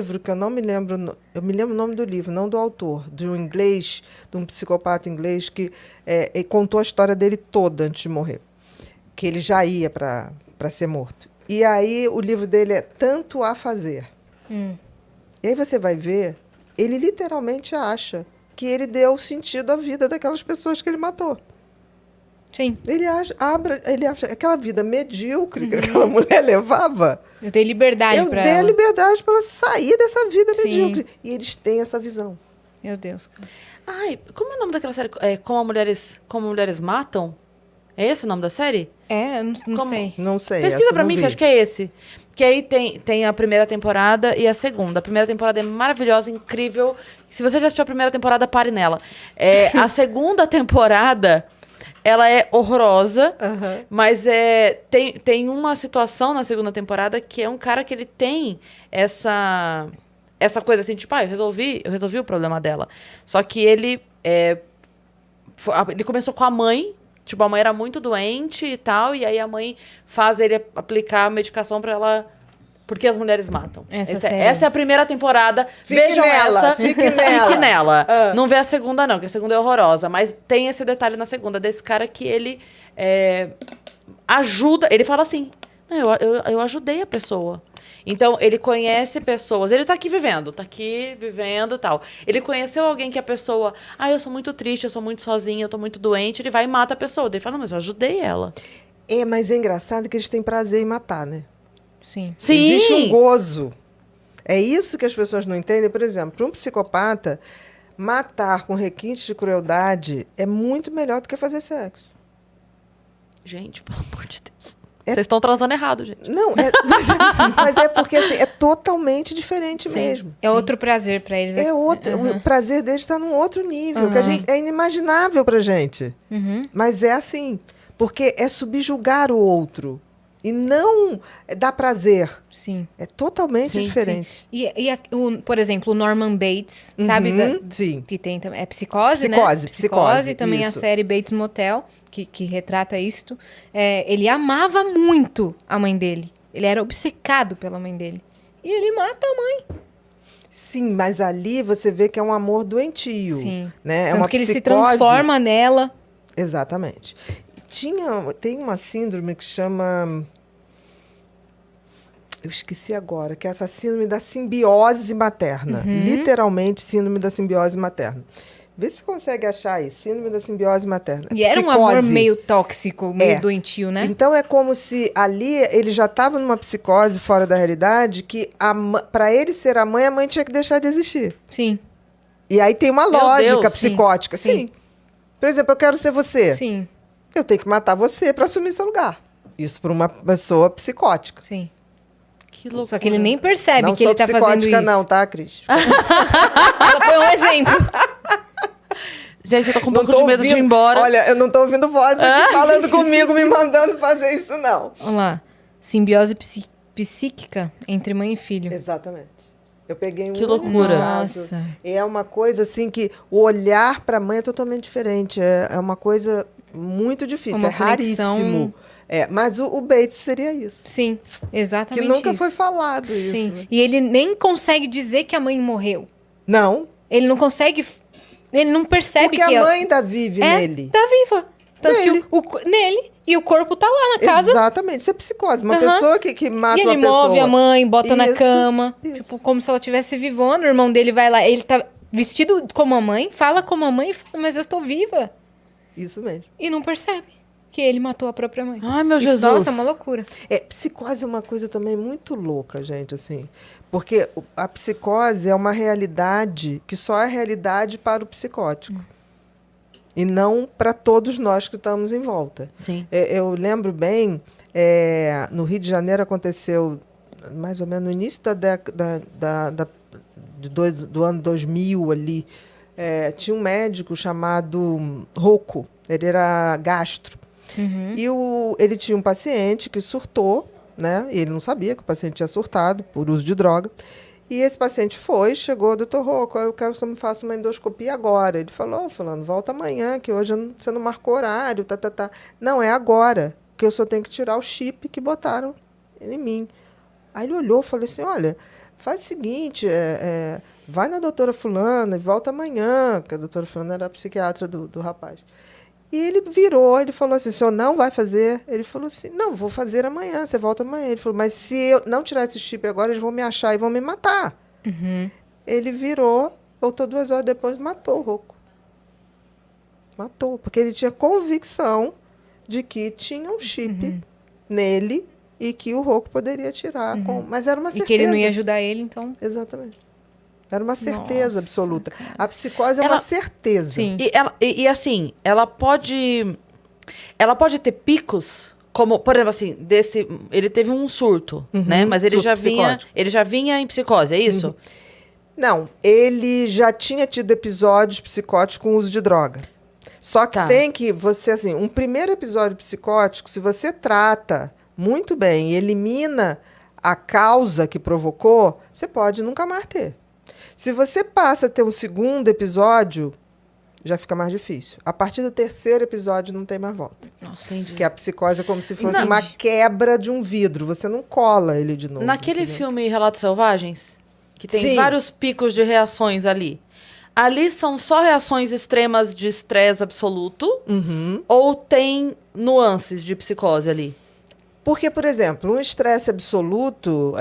livro que eu não me lembro, eu me lembro o nome do livro, não do autor, de um inglês, de um psicopata inglês que ele contou a história dele toda antes de morrer, que ele já ia para ser morto. E aí o livro dele é Tanto a Fazer. E aí você vai ver, ele literalmente acha que ele deu sentido à vida daquelas pessoas que ele matou. Sim. Ele acha aquela vida medíocre que aquela mulher levava. Eu dei liberdade pra ela. Eu dei a liberdade para ela sair dessa vida Sim. medíocre. E eles têm essa visão. Meu Deus, cara. Ai, como é o nome daquela série? Como Mulheres Matam? É esse o nome da série? Eu não sei. Não sei. Pesquisa essa pra eu não mim, vi. acho que é esse. Que aí tem a primeira temporada e a segunda. A primeira temporada é maravilhosa, incrível. Se você já assistiu a primeira temporada, pare nela. A segunda temporada, ela é horrorosa, mas tem uma situação na segunda temporada que é um cara que ele tem essa coisa assim, tipo, eu resolvi o problema dela. Só que ele começou com a mãe. Tipo, a mãe era muito doente e tal, e aí a mãe faz ele aplicar a medicação pra ela... Porque as mulheres matam. Essa é a primeira temporada. Vejam essa. Fique nela. Não vê a segunda, não, porque a segunda é horrorosa. Mas tem esse detalhe na segunda, desse cara que ele ajuda... Ele fala assim, eu ajudei a pessoa. Então, ele conhece pessoas. Ele tá aqui vivendo e tal. Ele conheceu alguém que a pessoa... eu sou muito triste, eu sou muito sozinha, eu tô muito doente. Ele vai e mata a pessoa. Ele fala, não, mas eu ajudei ela. Mas é engraçado que eles têm prazer em matar, né? Sim. Existe um gozo. É isso que as pessoas não entendem. Por exemplo, para um psicopata, matar com requintes de crueldade é muito melhor do que fazer sexo. Gente, pelo amor de Deus. Vocês estão transando errado, gente. Não, mas é porque assim, é totalmente diferente mesmo. É outro prazer pra eles. O prazer deles está num outro nível, que é inimaginável pra gente. Mas é assim, porque é subjugar o outro e não dar prazer. Sim. É totalmente diferente. Sim. Por exemplo, o Norman Bates, sabe? Sim. Que tem também. É Psicose, né? Psicose, também isso. a série Bates Motel, que retrata isto. Ele amava muito a mãe dele. Ele era obcecado pela mãe dele. E ele mata a mãe. Sim, mas ali você vê que é um amor doentio. Sim. Né? Tanto uma que ele psicose. se transforma nela. Exatamente. Tem uma síndrome que chama... Eu esqueci agora, que é essa síndrome da simbiose materna. Literalmente, síndrome da simbiose materna. Vê se consegue achar aí, síndrome da simbiose materna. E era um amor meio tóxico, meio doentio, né? Então, é como se ali ele já estava numa psicose fora da realidade, que para ele ser a mãe tinha que deixar de existir. Sim. E aí tem uma lógica Deus, psicótica. Sim. Por exemplo, eu quero ser você. Sim. Eu tenho que matar você para assumir seu lugar. Isso para uma pessoa psicótica. Sim. Que loucura. Só que ele nem percebe Não que ele tá fazendo isso. Não sou psicótica não, tá, Cris? Ela foi um exemplo. Gente, eu tô com um pouco de medo de ir embora. Olha, eu não tô ouvindo voz aqui falando comigo, me mandando fazer isso, não. Vamos lá. Simbiose psíquica entre mãe e filho. Exatamente. Eu peguei um Que loucura. caso. Nossa. É uma coisa assim que o olhar para a mãe é totalmente diferente. É uma coisa muito difícil, Uma é conexão. raríssimo. Mas o Bates seria isso. Sim, exatamente Que nunca isso. foi falado isso. Sim. Né? E ele nem consegue dizer que a mãe morreu. Não. Ele não consegue... Ele não percebe Porque que a mãe ainda vive nele. Tá viva. Tanto Nele. que nele. E o corpo tá lá na casa. Exatamente. Isso é psicose. Uma pessoa que mata E ele uma pessoa. move a mãe, bota na Isso, cama. isso. Tipo, como se ela estivesse vivona. O irmão dele vai lá. Ele tá vestido como a mãe, fala como a mãe e fala, mas eu estou viva. Isso mesmo. E não percebe que ele matou a própria mãe. Ai, meu Isso, Jesus. Nossa, é uma loucura. Psicose é uma coisa também muito louca, gente, assim. Porque a psicose é uma realidade que só é realidade para o psicótico. E não para todos nós que estamos em volta. Sim. Eu lembro bem, no Rio de Janeiro aconteceu mais ou menos no início da década do ano 2000 ali. Tinha um médico chamado Rocco, ele era gastro. E ele tinha um paciente que surtou, né? E ele não sabia que o paciente tinha surtado por uso de droga. E esse paciente chegou, doutor Rocco, eu quero que você me faça uma endoscopia agora. Ele falou, fulano, volta amanhã, que hoje você não marcou horário, tá. Não, é agora, que eu só tenho que tirar o chip que botaram em mim. Aí ele olhou e falou assim, olha, faz o seguinte, vai na doutora fulana e volta amanhã, porque a doutora fulana era a psiquiatra do rapaz. E ele virou, ele falou assim, o senhor não vai fazer? Ele falou assim, não, vou fazer amanhã, você volta amanhã. Ele falou, mas se eu não tirar esse chip agora, eles vão me achar e vão me matar. Ele virou, voltou 2 horas depois, matou o Rocco. Matou, porque ele tinha convicção de que tinha um chip nele e que o Rocco poderia tirar. Mas era uma certeza. E que ele não ia ajudar ele, então... Exatamente. Era uma certeza Nossa, absoluta. cara. A psicose é uma certeza. Sim. E assim, ela pode ter picos, como, por exemplo, assim, ele teve um surto, né? Mas ele já vinha em psicose, é isso? Não, ele já tinha tido episódios psicóticos com uso de droga. Só que tem que você, assim, um primeiro episódio psicótico, se você trata muito bem e elimina a causa que provocou, você pode nunca mais ter. Se você passa a ter um segundo episódio, já fica mais difícil. A partir do terceiro episódio não tem mais volta. Nossa, que a psicose é como se fosse uma quebra de um vidro. Você não cola ele de novo. Naquele filme Relatos Selvagens, que tem Sim. vários picos de reações ali. Ali são só reações extremas de estresse absoluto? Ou tem nuances de psicose ali? Porque, por exemplo, um estresse absoluto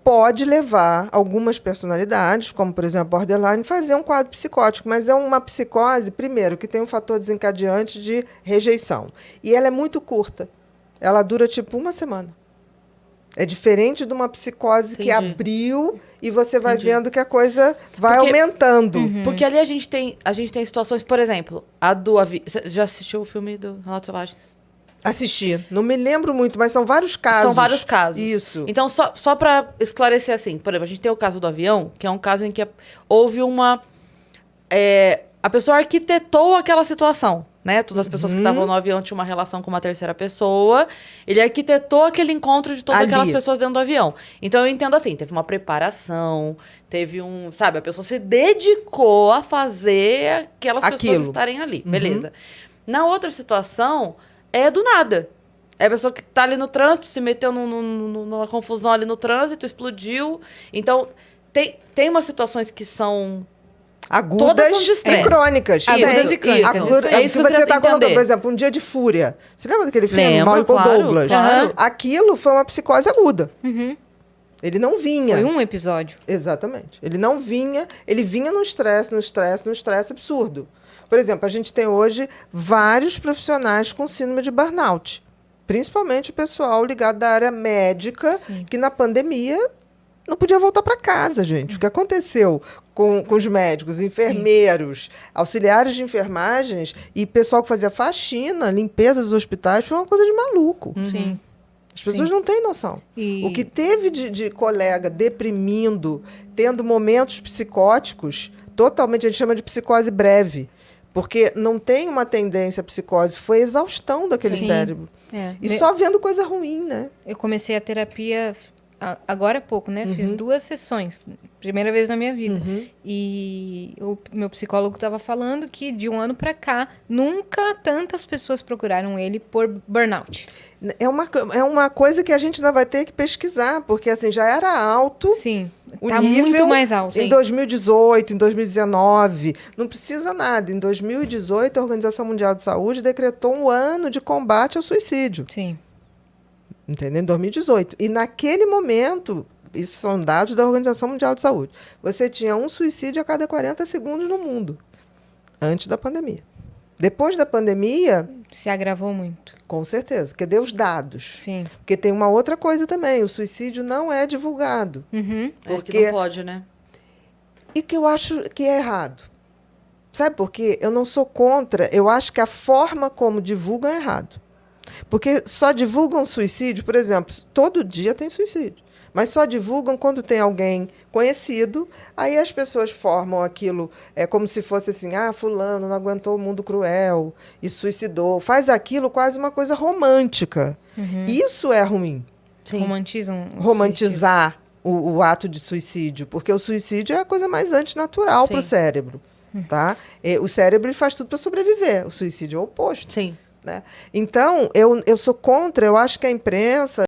pode levar algumas personalidades, como, por exemplo, borderline, a fazer um quadro psicótico. Mas é uma psicose, primeiro, que tem um fator desencadeante de rejeição. E ela é muito curta. Ela dura, tipo, 1 semana. É diferente de uma psicose que abriu e você vai vendo que a coisa vai aumentando. Porque ali a gente tem situações, por exemplo, a do avião. Você já assistiu o filme do Relatos Selvagens? Assisti. Não me lembro muito, mas são vários casos. São vários casos. Isso. Então, só para esclarecer assim, por exemplo, a gente tem o caso do avião, que é um caso em que houve uma... a pessoa arquitetou aquela situação, né? Todas as pessoas que estavam no avião tinham uma relação com uma terceira pessoa. Ele arquitetou aquele encontro de todas aquelas pessoas dentro do avião. Então, eu entendo assim, teve uma preparação, teve um... Sabe, a pessoa se dedicou a fazer aquelas pessoas estarem ali. Beleza. Na outra situação... é do nada. É a pessoa que tá ali no trânsito, se meteu numa confusão ali no trânsito, explodiu. Então, tem umas situações que são... agudas e crônicas. Agudas e crônicas. É isso que você está colocando, por entender. exemplo, Um Dia de Fúria. Você lembra daquele filme? Lembro, Michael claro, Douglas. claro. Aquilo foi uma psicose aguda. Ele não vinha. Foi um episódio. Exatamente. Ele não vinha, ele vinha no estresse absurdo. Por exemplo, a gente tem hoje vários profissionais com síndrome de burnout. Principalmente o pessoal ligado da área médica, que na pandemia não podia voltar para casa, gente. O que aconteceu com os médicos, enfermeiros, auxiliares de enfermagens e pessoal que fazia faxina, limpeza dos hospitais, foi uma coisa de maluco. Sim. As pessoas não têm noção. O que teve de colega deprimindo, tendo momentos psicóticos, totalmente, a gente chama de psicose breve. Porque não tem uma tendência à psicose, foi exaustão daquele cérebro. E só vendo coisa ruim, né? Eu comecei a terapia agora há pouco, né? Fiz 2 sessões, primeira vez na minha vida. E o meu psicólogo estava falando que de 1 ano para cá, nunca tantas pessoas procuraram ele por burnout. É uma coisa que a gente ainda vai ter que pesquisar, porque assim, já era alto. Sim. O Tá nível muito mais alto. em 2018, em 2019, não precisa nada. Em 2018, a Organização Mundial de Saúde decretou um ano de combate ao suicídio. Sim. Entendeu? Em 2018. E naquele momento, isso são dados da Organização Mundial de Saúde, você tinha um suicídio a cada 40 segundos no mundo, antes da pandemia. Depois da pandemia... se agravou muito. Com certeza, porque deu os dados. Sim. Porque tem uma outra coisa também, o suicídio não é divulgado. Porque que não pode, né? E que eu acho que é errado. Sabe por quê? Eu não sou contra, eu acho que a forma como divulgam é errado. Porque só divulgam suicídio, por exemplo, todo dia tem suicídio. Mas só divulgam quando tem alguém conhecido, aí as pessoas formam aquilo como se fosse assim, fulano não aguentou o mundo cruel e suicidou. Faz aquilo quase uma coisa romântica. Isso é ruim. Sim. Romantizam. Romantizar o ato de suicídio, porque o suicídio é a coisa mais antinatural para o cérebro. Tá? O cérebro faz tudo para sobreviver. O suicídio é o oposto. Sim. Né? Então, eu sou contra, eu acho que a imprensa